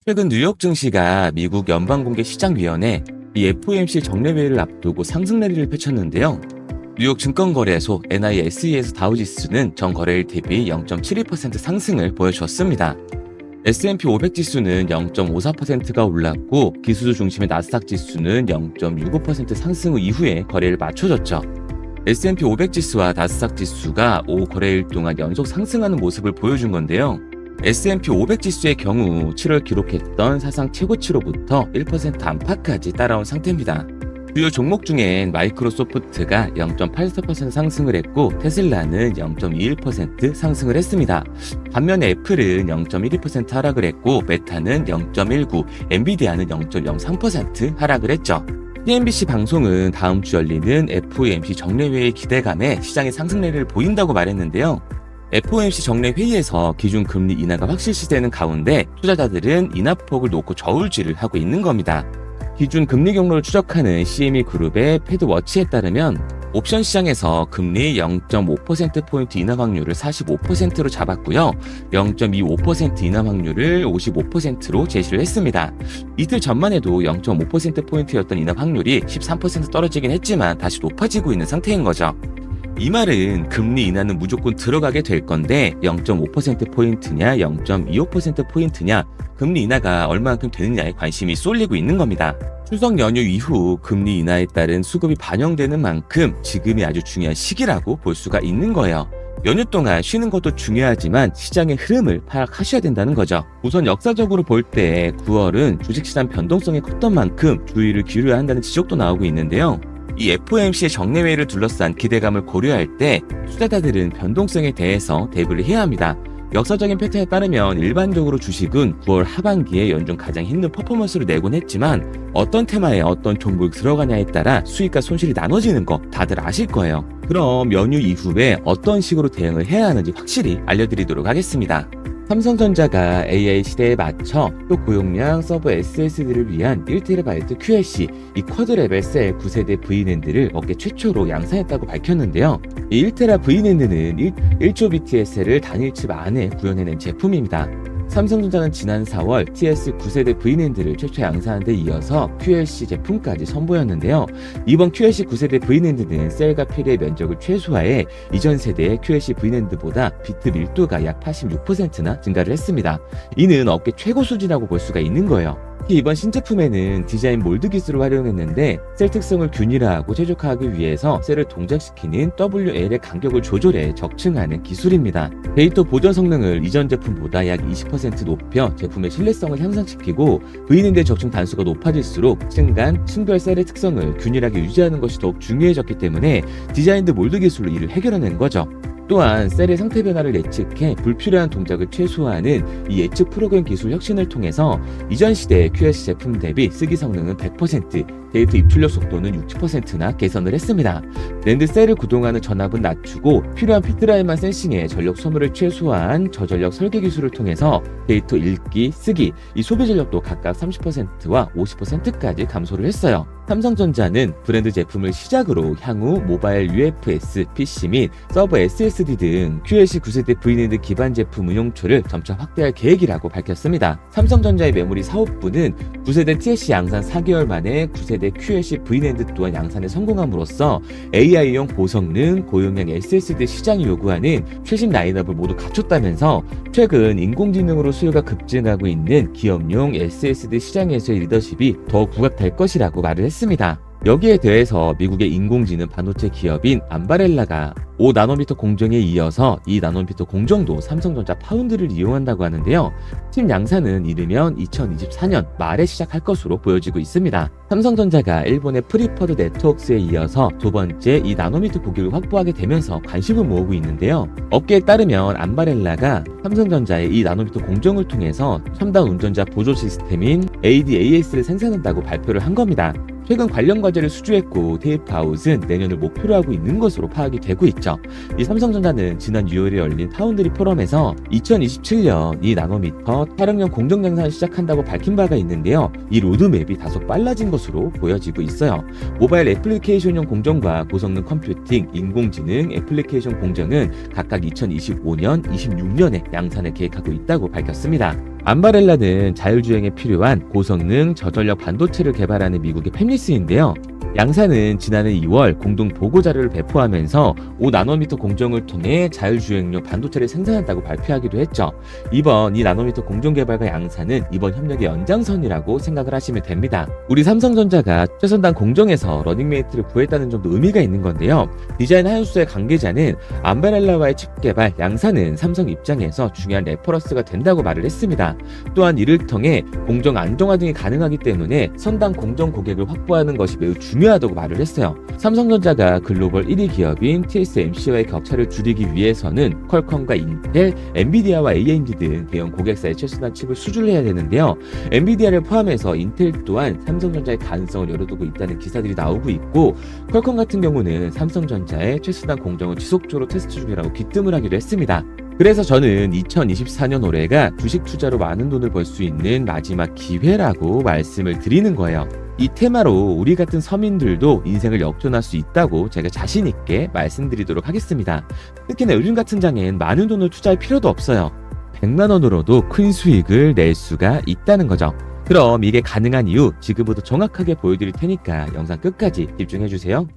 최근 뉴욕 증시가 미국 연방공개시장위원회 FOMC 정례회의를 앞두고 상승 랠리를 펼쳤는데요. 뉴욕 증권거래소 NISE에서 다우지수는 전 거래일 대비 0.72% 상승을 보여주었습니다. S&P 500 지수는 0.54%가 올랐고 기술주 중심의 나스닥 지수는 0.65% 상승 후 이후에 거래를 맞춰줬죠. S&P 500 지수와 나스닥 지수가 5거래일 동안 연속 상승하는 모습을 보여준 건데요. S&P 500 지수의 경우 7월 기록했던 사상 최고치로부터 1% 안팎까지 따라온 상태입니다. 주요 종목 중엔 마이크로소프트가 0.84% 상승을 했고 테슬라는 0.21% 상승을 했습니다. 반면에 애플은 0.12% 하락을 했고 메타는 0.19%, 엔비디아는 0.03% 하락을 했죠. CNBC 방송은 다음 주 열리는 FOMC 정례회의 기대감에 시장의 상승 랠리를 보인다고 말했는데요. FOMC 정례회의에서 기준금리 인하가 확실시되는 가운데 투자자들은 인하폭을 놓고 저울질을 하고 있는 겁니다. 기준 금리 경로를 추적하는 CME 그룹의 패드워치에 따르면 옵션 시장에서 금리 0.5%포인트 인하 확률을 45%로 잡았고요. 0.25% 인하 확률을 55%로 제시를 했습니다. 이틀 전만 해도 0.5%포인트였던 인하 확률이 13% 떨어지긴 했지만 다시 높아지고 있는 상태인 거죠. 이 말은 금리 인하는 무조건 들어가게 될 건데 0.5%포인트냐 0.25%포인트냐 금리 인하가 얼마만큼 되느냐에 관심이 쏠리고 있는 겁니다. 추석 연휴 이후 금리 인하에 따른 수급이 반영되는 만큼 지금이 아주 중요한 시기라고 볼 수가 있는 거예요. 연휴 동안 쉬는 것도 중요하지만 시장의 흐름을 파악하셔야 된다는 거죠. 우선 역사적으로 볼 때 9월은 주식시장 변동성이 컸던 만큼 주의를 기울여야 한다는 지적도 나오고 있는데요. 이 FOMC의 정례회의를 둘러싼 기대감을 고려할 때 투자자들은 변동성에 대해서 대비를 해야 합니다. 역사적인 패턴에 따르면 일반적으로 주식은 9월 하반기에 연중 가장 힘든 퍼포먼스를 내곤 했지만 어떤 테마에 어떤 종목이 들어가냐에 따라 수익과 손실이 나눠지는 거 다들 아실 거예요. 그럼 연휴 이후에 어떤 식으로 대응을 해야 하는지 확실히 알려드리도록 하겠습니다. 삼성전자가 AI 시대에 맞춰 고용량 서버 SSD를 위한 1TB QLC 이 쿼드레벨 셀 9세대 V낸드를 업계 최초로 양산했다고 밝혔는데요. 이 1TB V낸드는 1조 BTS를 단일 칩 안에 구현해낸 제품입니다. 삼성전자는 지난 4월 TS 9세대 V낸드를 최초 양산한 데 이어서 QLC 제품까지 선보였는데요. 이번 QLC 9세대 V낸드는 셀과 필의 면적을 최소화해 이전 세대의 QLC V낸드보다 비트 밀도가 약 86%나 증가를 했습니다. 이는 업계 최고 수준이라고 볼 수가 있는 거예요. 이번 신제품에는 디자인 몰드 기술을 활용했는데 셀 특성을 균일화하고 최적화하기 위해서 셀을 동작시키는 WL의 간격을 조절해 적층하는 기술입니다. 데이터 보존 성능을 이전 제품보다 약 20% 높여 제품의 신뢰성을 향상시키고 V낸드의 적층 단수가 높아질수록 층간, 층별 셀의 특성을 균일하게 유지하는 것이 더욱 중요해졌기 때문에 디자인드 몰드 기술로 이를 해결해낸 거죠. 또한 셀의 상태 변화를 예측해 불필요한 동작을 최소화하는 이 예측 프로그램 기술 혁신을 통해서 이전 시대의 QLC 제품 대비 쓰기 성능은 100%, 데이터 입출력 속도는 60%나 개선을 했습니다. 랜드 셀을 구동하는 전압은 낮추고 필요한 피트라인만 센싱해 전력 소모를 최소화한 저전력 설계 기술을 통해서 데이터 읽기, 쓰기, 이 소비 전력도 각각 30%와 50%까지 감소를 했어요. 삼성전자는 브랜드 제품을 시작으로 향후 모바일 UFS, PC 및 서버 SSD 등 QLC 9세대 V낸드 기반 제품 운용초를 점차 확대할 계획이라고 밝혔습니다. 삼성전자의 메모리 사업부는 9세대 TSC 양산 4개월 만에 9세대 QLC V낸드 또한 양산에 성공함으로써 AI용 고성능, 고용량 SSD 시장이 요구하는 최신 라인업을 모두 갖췄다면서 최근 인공지능으로 수요가 급증하고 있는 기업용 SSD 시장에서의 리더십이 더 부각될 것이라고 말을 했습니다. 여기에 대해서 미국의 인공지능 반도체 기업인 암바렐라가 5나노미터 공정에 이어서 2나노미터 공정도 삼성전자 파운드를 이용한다고 하는데요. 칩 양산은 이르면 2024년 말에 시작할 것으로 보여지고 있습니다. 삼성전자가 일본의 프리퍼드 네트워크스에 이어서 두 번째 2나노미터 고기를 확보하게 되면서 관심을 모으고 있는데요. 업계에 따르면 암바렐라가 삼성전자의 2나노미터 공정을 통해서 첨단 운전자 보조 시스템인 ADAS를 생산한다고 발표를 한 겁니다. 최근 관련 과제를 수주했고 테이프아웃은 내년을 목표로 하고 있는 것으로 파악이 되고 있죠. 이 삼성전자는 지난 6월에 열린 파운드리 포럼에서 2027년 이 나노미터 촬영용 공정 양산을 시작한다고 밝힌 바가 있는데요. 이 로드맵이 다소 빨라진 것으로 보여지고 있어요. 모바일 애플리케이션용 공정과 고성능 컴퓨팅, 인공지능, 애플리케이션 공정은 각각 2025년, 26년에 양산을 계획하고 있다고 밝혔습니다. 암바렐라는 자율주행에 필요한 고성능 저전력 반도체를 개발하는 미국의 팹리스인데요. 양사는 지난해 2월 공동 보고자료를 배포하면서 5나노미터 공정을 통해 자율주행용 반도체를 생산한다고 발표하기도 했죠. 이번 2나노미터 공정 개발과 양사는 이번 협력의 연장선이라고 생각을 하시면 됩니다. 우리 삼성전자가 최선단 공정에서 러닝메이트를 구했다는 점도 의미가 있는 건데요. 디자인 하우스의 관계자는 암바렐라와의 칩 개발, 양사는 삼성 입장에서 중요한 레퍼런스가 된다고 말을 했습니다. 또한 이를 통해 공정 안정화 등이 가능하기 때문에 선단 공정 고객을 확보하는 것이 매우 중요하다고 말을 했어요. 삼성전자가 글로벌 1위 기업인 TSMC와의 격차를 줄이기 위해서는 퀄컴과 인텔, 엔비디아와 AMD 등 대형 고객사의 최선단 칩을 수주해야 되는데요. 엔비디아를 포함해서 인텔 또한 삼성전자의 가능성을 열어두고 있다는 기사들이 나오고 있고, 퀄컴 같은 경우는 삼성전자의 최선단 공정을 지속적으로 테스트 중이라고 귀뜸을 하기도 했습니다. 그래서 저는 2024년 올해가 주식 투자로 많은 돈을 벌 수 있는 마지막 기회라고 말씀을 드리는 거예요. 이 테마로 우리 같은 서민들도 인생을 역전할 수 있다고 제가 자신 있게 말씀드리도록 하겠습니다. 특히나 요즘 같은 장엔 많은 돈을 투자할 필요도 없어요. 100만 원으로도 큰 수익을 낼 수가 있다는 거죠. 그럼 이게 가능한 이유 지금부터 정확하게 보여드릴 테니까 영상 끝까지 집중해주세요.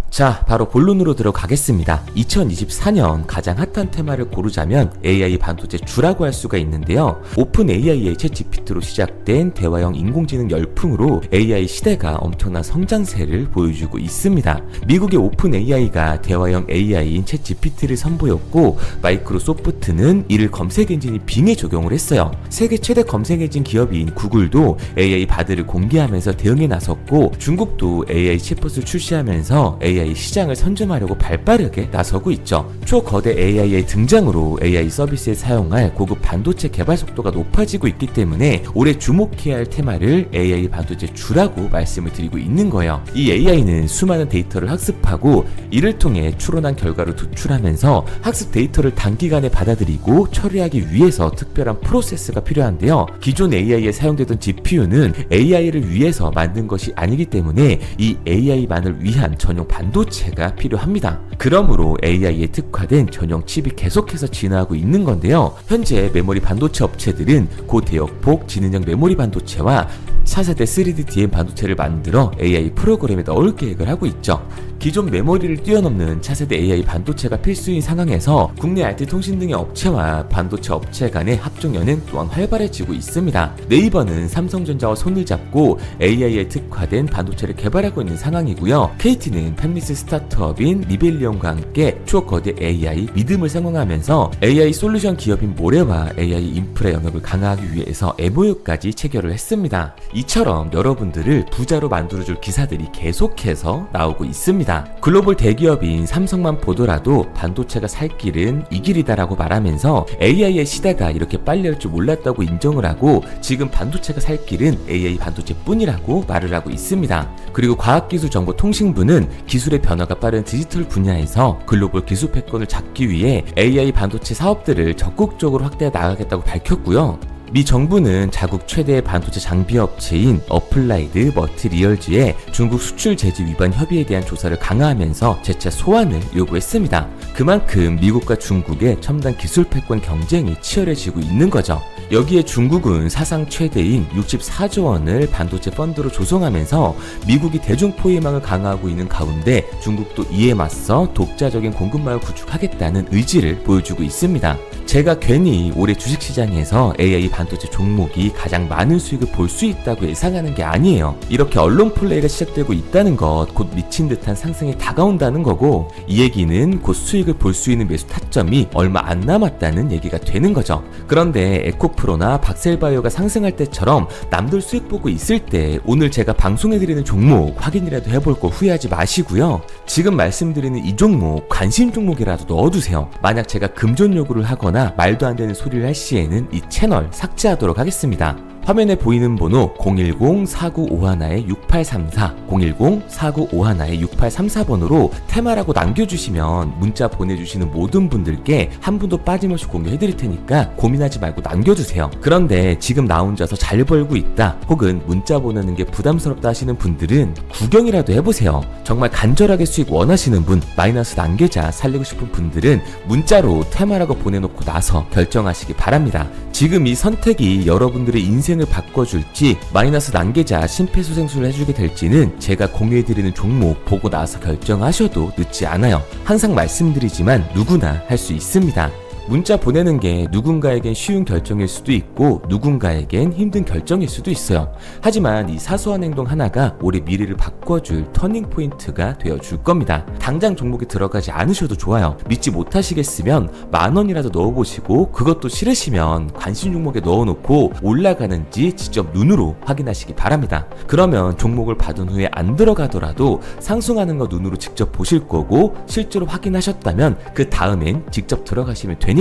자, 바로 본론으로 들어가겠습니다. 2024년 가장 핫한 테마를 고르자면 AI 반도체 주라고 할 수가 있는데요. 오픈 AI의 챗 GPT로 시작된 대화형 인공지능 열풍으로 AI 시대가 엄청난 성장세를 보여주고 있습니다. 미국의 오픈 AI가 대화형 AI인 챗 GPT를 선보였고, 마이크로소프트는 이를 검색 엔진인 빙에 적용을 했어요. 세계 최대 검색 엔진 기업인 구글도 AI 바드를 공개하면서 대응에 나섰고, 중국도 AI 챗봇을 출시하면서 AI 시장을 선점하려고 발빠르게 나서고 있죠. 초거대 AI의 등장으로 AI 서비스에 사용할 고급 반도체 개발 속도가 높아지고 있기 때문에 올해 주목해야 할 테마를 AI 반도체 주라고 말씀을 드리고 있는 거예요. 이 AI는 수많은 데이터를 학습하고 이를 통해 추론한 결과를 도출하면서 학습 데이터를 단기간에 받아들이고 처리하기 위해서 특별한 프로세스가 필요한데요. 기존 AI에 사용되던 GPU는 AI를 위해서 만든 것이 아니기 때문에 이 AI만을 위한 전용 반도체가 필요합니다. 그러므로 AI에 특화된 전용 칩이 계속해서 진화하고 있는 건데요. 현재 메모리 반도체 업체들은 고대역폭 지능형 메모리 반도체와 차세대 3D DM 반도체를 만들어 AI 프로그램에 넣을 계획을 하고 있죠. 기존 메모리를 뛰어넘는 차세대 AI 반도체가 필수인 상황에서 국내 IT 통신 등의 업체와 반도체 업체 간의 합종연은 또한 활발해지고 있습니다. 네이버는 삼성전자와 손을 잡고 AI에 특화된 반도체를 개발하고 있는 상황이고요. KT는 팹리스 스타트업인 리벨리온과 함께 초거대 AI 믿음을 상용하면서 AI 솔루션 기업인 모레와 AI 인프라 영역을 강화하기 위해서 MOU까지 체결을 했습니다. 이처럼 여러분들을 부자로 만들어줄 기사들이 계속해서 나오고 있습니다. 글로벌 대기업인 삼성만 보더라도 반도체가 살 길은 이 길이다라고 말하면서 AI의 시대가 이렇게 빨리 할 줄 몰랐다고 인정을 하고 지금 반도체가 살 길은 AI 반도체뿐이라고 말을 하고 있습니다. 그리고 과학기술정보통신부는 기술의 변화가 빠른 디지털 분야에서 글로벌 기술 패권을 잡기 위해 AI 반도체 사업들을 적극적으로 확대해 나가겠다고 밝혔고요. 미 정부는 자국 최대 반도체 장비 업체인 어플라이드 머티리얼즈의 중국 수출 제재 위반 협의에 대한 조사를 강화하면서 재차 소환을 요구했습니다. 그만큼 미국과 중국의 첨단 기술 패권 경쟁이 치열해지고 있는 거죠. 여기에 중국은 사상 최대인 64조 원을 반도체 펀드로 조성하면서 미국이 대중 포위망을 강화하고 있는 가운데 중국도 이에 맞서 독자적인 공급망을 구축하겠다는 의지를 보여주고 있습니다. 제가 괜히 올해 주식시장에서 AI 반도체 종목이 가장 많은 수익을 볼 수 있다고 예상하는 게 아니에요. 이렇게 언론 플레이가 시작되고 있다는 것, 곧 미친 듯한 상승이 다가온다는 거고, 이 얘기는 곧 수익을 볼 수 있는 매수 타점이 얼마 안 남았다는 얘기가 되는 거죠. 그런데 에코프로나 박셀바이오가 상승할 때처럼 남들 수익 보고 있을 때 오늘 제가 방송해드리는 종목 확인이라도 해볼 거 후회하지 마시고요. 지금 말씀드리는 이 종목 관심 종목이라도 넣어두세요. 만약 제가 금전 요구를 하거나 말도 안 되는 소리를 할 시에는 이 채널 삭제하도록 하겠습니다. 화면에 보이는 번호 010-4951-6834, 010-4951-6834번으로 테마라고 남겨주시면 문자 보내주시는 모든 분들께 한 분도 빠짐없이 공유해드릴 테니까 고민하지 말고 남겨주세요. 그런데 지금 나 혼자서 잘 벌고 있다, 혹은 문자 보내는 게 부담스럽다 하시는 분들은 구경이라도 해보세요. 정말 간절하게 수익 원하시는 분, 마이너스 난계자 살리고 싶은 분들은 문자로 테마라고 보내놓고 나서 결정하시기 바랍니다. 지금 이 선택이 여러분들의 인생을 바꿔줄지 마이너스 난계자 심폐소생술을 해주게 될지는 제가 공유해드리는 종목 보고 나서 결정하셔도 늦지 않아요. 항상 말씀드리지만 누구나 할 수 있습니다. 문자 보내는 게 누군가에겐 쉬운 결정일 수도 있고 누군가에겐 힘든 결정일 수도 있어요. 하지만 이 사소한 행동 하나가 우리 미래를 바꿔줄 터닝 포인트가 되어줄 겁니다. 당장 종목에 들어가지 않으셔도 좋아요. 믿지 못하시겠으면 10,000원이라도 넣어보시고, 그것도 싫으시면 관심 종목에 넣어놓고 올라가는지 직접 눈으로 확인하시기 바랍니다. 그러면 종목을 받은 후에 안 들어가더라도 상승하는 거 눈으로 직접 보실 거고, 실제로 확인하셨다면 그 다음엔 직접 들어가시면 되니까요.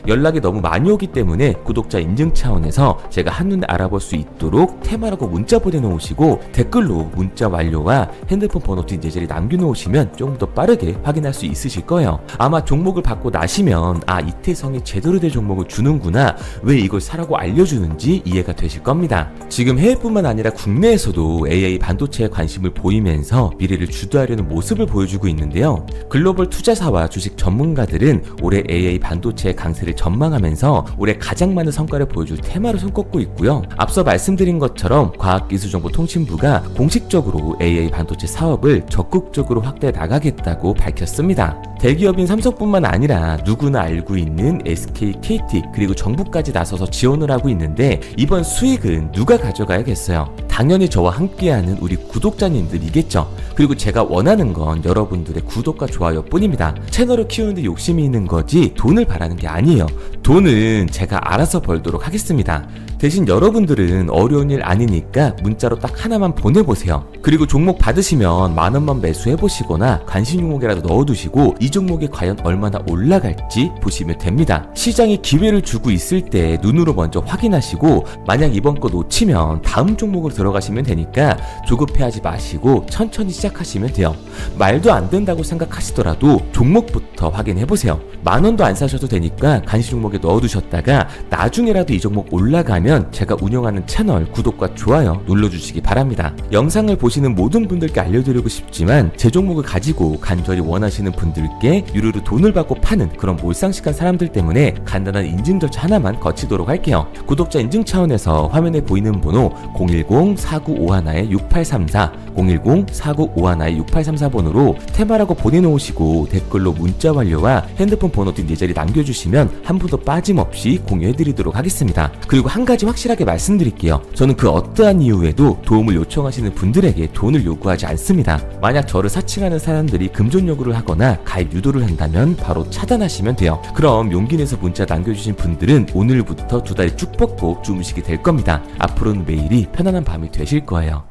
연락이 너무 많이 오기 때문에 구독자 인증 차원에서 제가 한눈에 알아볼 수 있도록 테마라고 문자 보내놓으시고 댓글로 문자 완료와 핸드폰 번호 뒷예절이 남겨놓으시면 조금 더 빠르게 확인할 수 있으실 거예요. 아마 종목을 받고 나시면 이태성이 제대로 된 종목을 주는구나, 왜 이걸 사라고 알려주는지 이해가 되실 겁니다. 지금 해외뿐만 아니라 국내에서도 AI 반도체에 관심을 보이면서 미래를 주도하려는 모습을 보여주고 있는데요. 글로벌 투자사와 주식 전문가들은 올해 AI 반도체의 강세를 전망하면서 올해 가장 많은 성과를 보여줄 테마로 손꼽고 있고요. 앞서 말씀드린 것처럼 과학기술정보통신부가 공식적으로 AI 반도체 사업을 적극적으로 확대해 나가겠다고 밝혔습니다. 대기업인 삼성뿐만 아니라 누구나 알고 있는 SK, KT 그리고 정부까지 나서서 지원을 하고 있는데, 이번 수익은 누가 가져가야겠어요? 당연히 저와 함께하는 우리 구독자님들이겠죠. 그리고 제가 원하는 건 여러분들의 구독과 좋아요 뿐입니다. 채널을 키우는데 욕심이 있는 거지 돈을 바라는 게 아니에요. 돈은 제가 알아서 벌도록 하겠습니다. 대신 여러분들은 어려운 일 아니니까 문자로 딱 하나만 보내보세요. 그리고 종목 받으시면 10,000원만 매수해보시거나 관심 종목이라도 넣어두시고 이 종목이 과연 얼마나 올라갈지 보시면 됩니다. 시장이 기회를 주고 있을 때 눈으로 먼저 확인하시고, 만약 이번 거 놓치면 다음 종목으로 들어가시면 되니까 조급해하지 마시고 천천히 시작하시면 돼요. 말도 안 된다고 생각하시더라도 종목부터 확인해보세요. 10,000원도 안 사셔도 되니까 관심 종목에 넣어두셨다가 나중에라도 이 종목 올라가면 제가 운영하는 채널 구독과 좋아요 눌러주시기 바랍니다. 영상을 보시는 모든 분들께 알려드리고 싶지만 제 종목을 가지고 간절히 원하시는 분들께 유료로 돈을 받고 파는 그런 몰상식한 사람들 때문에 간단한 인증 절차 하나만 거치도록 할게요. 구독자 인증 차원에서 화면에 보이는 번호 010-4951-6834, 010-4951-6834번으로 테마라고 보내놓으시고 댓글로 문자 완료와 핸드폰 번호 뒷예절이 남겨주시면 한 분도 빠짐없이 공유해드리도록 하겠습니다. 그리고 한 가지 확실하게 말씀드릴게요. 저는 그 어떠한 이유에도 도움을 요청하시는 분들에게 돈을 요구하지 않습니다. 만약 저를 사칭하는 사람들이 금전 요구를 하거나 가입 유도를 한다면 바로 차단하시면 돼요. 그럼 용기 내서 문자 남겨주신 분들은 오늘부터 2다리 쭉 뻗고 주무시게 될 겁니다. 앞으로는 매일이 편안한 밤이 되실 거예요.